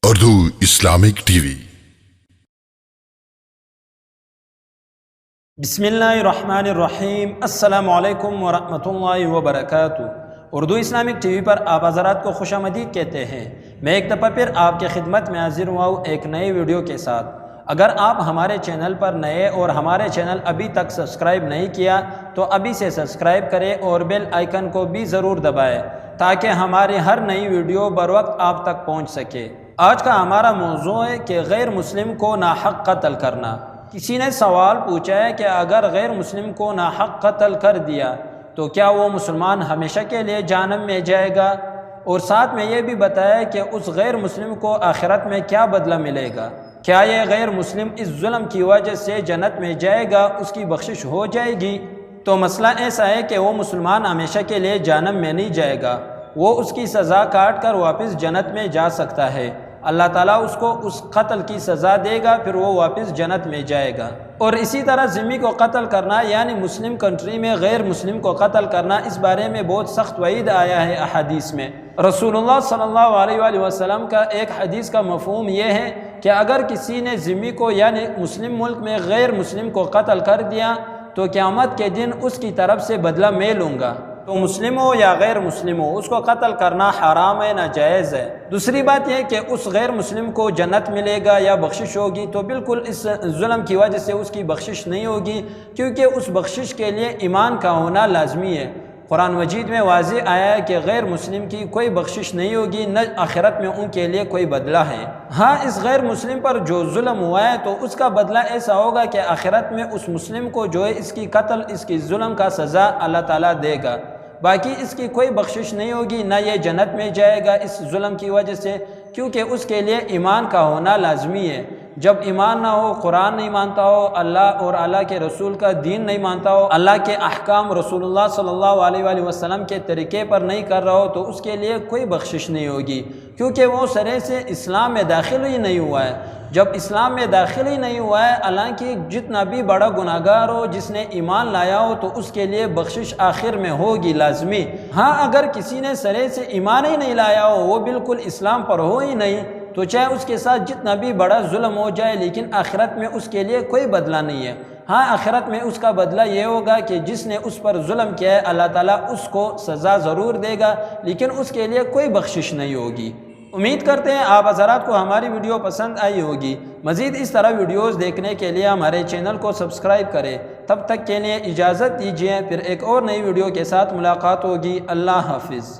Urdu Islamic T V. بسم اللہ الرحمن الرحیم۔ السلام علیکم ورحمۃ اللہ وبرکاتہ۔ اردو اسلامک ٹی وی پر آپ حضرات کو خوش آمدید کہتے ہیں۔ میں ایک دفعہ پھر آپ کی خدمت میں حاضر ہوا ہوں ایک نئے ویڈیو کے ساتھ۔ اگر آپ ہمارے چینل پر نئے اور ہمارے چینل ابھی تک سبسکرائب نہیں کیا تو ابھی سے سبسکرائب کریں اور بیل آئیکن کو بھی ضرور دبائیں تاکہ ہماری ہر نئی ویڈیو بر وقت آپ تک پہنچ سکے۔ آج کا ہمارا موضوع ہے کہ غیر مسلم کو ناحق قتل کرنا۔ کسی نے سوال پوچھا ہے کہ اگر غیر مسلم کو ناحق قتل کر دیا تو کیا وہ مسلمان ہمیشہ کے لیے جہنم میں جائے گا، اور ساتھ میں یہ بھی بتایا کہ اس غیر مسلم کو آخرت میں کیا بدلہ ملے گا۔ کیا یہ غیر مسلم اس ظلم کی وجہ سے جنت میں جائے گا، اس کی بخشش ہو جائے گی؟ تو مسئلہ ایسا ہے کہ وہ مسلمان ہمیشہ کے لیے جہنم میں نہیں جائے گا، وہ اس کی سزا کاٹ کر واپس جنت میں جا سکتا ہے۔ اللہ تعالیٰ اس کو اس قتل کی سزا دے گا، پھر وہ واپس جنت میں جائے گا۔ اور اسی طرح ذمہ کو قتل کرنا یعنی مسلم کنٹری میں غیر مسلم کو قتل کرنا، اس بارے میں بہت سخت وعید آیا ہے احادیث میں۔ رسول اللہ صلی اللہ علیہ وآلہ وسلم کا ایک حدیث کا مفہوم یہ ہے کہ اگر کسی نے ذمہ کو یعنی مسلم ملک میں غیر مسلم کو قتل کر دیا تو قیامت کے دن اس کی طرف سے بدلہ میں لوں گا۔ تو مسلم ہو یا غیر مسلم ہو، اس کو قتل کرنا حرام ہے، ناجائز ہے۔ دوسری بات یہ کہ اس غیر مسلم کو جنت ملے گا یا بخشش ہوگی، تو بالکل اس ظلم کی وجہ سے اس کی بخشش نہیں ہوگی، کیونکہ اس بخشش کے لیے ایمان کا ہونا لازمی ہے۔ قرآن مجید میں واضح آیا ہے کہ غیر مسلم کی کوئی بخشش نہیں ہوگی، نہ آخرت میں ان کے لیے کوئی بدلہ ہے۔ ہاں، اس غیر مسلم پر جو ظلم ہوا ہے تو اس کا بدلہ ایسا ہوگا کہ آخرت میں اس مسلم کو جو ہے اس کی قتل، اس کی ظلم کا سزا اللہ تعالیٰ دے گا۔ باقی اس کی کوئی بخشش نہیں ہوگی، نہ یہ جنت میں جائے گا اس ظلم کی وجہ سے، کیونکہ اس کے لیے ایمان کا ہونا لازمی ہے۔ جب ایمان نہ ہو، قرآن نہیں مانتا ہو، اللہ اور اللہ کے رسول کا دین نہیں مانتا ہو، اللہ کے احکام رسول اللہ صلی اللہ علیہ وآلہ وسلم کے طریقے پر نہیں کر رہا ہو، تو اس کے لیے کوئی بخشش نہیں ہوگی، کیونکہ وہ سرے سے اسلام میں داخل ہی نہیں ہوا ہے۔ جب اسلام میں داخل ہی نہیں ہوا ہے، حالانکہ جتنا بھی بڑا گناہ گار ہو، جس نے ایمان لایا ہو، تو اس کے لیے بخشش آخر میں ہوگی لازمی۔ ہاں، اگر کسی نے سرے سے ایمان ہی نہیں لایا ہو، وہ بالکل اسلام پر ہو ہی نہیں، تو چاہے اس کے ساتھ جتنا بھی بڑا ظلم ہو جائے، لیکن آخرت میں اس کے لیے کوئی بدلہ نہیں ہے۔ ہاں، آخرت میں اس کا بدلہ یہ ہوگا کہ جس نے اس پر ظلم کیا ہے، اللہ تعالیٰ اس کو سزا ضرور دے گا، لیکن اس کے لیے کوئی بخشش نہیں ہوگی۔ امید کرتے ہیں آپ حضرات کو ہماری ویڈیو پسند آئی ہوگی۔ مزید اس طرح ویڈیوز دیکھنے کے لیے ہمارے چینل کو سبسکرائب کریں۔ تب تک کے لیے اجازت دیجیے، پھر ایک اور نئی ویڈیو کے ساتھ ملاقات ہوگی۔ اللہ حافظ۔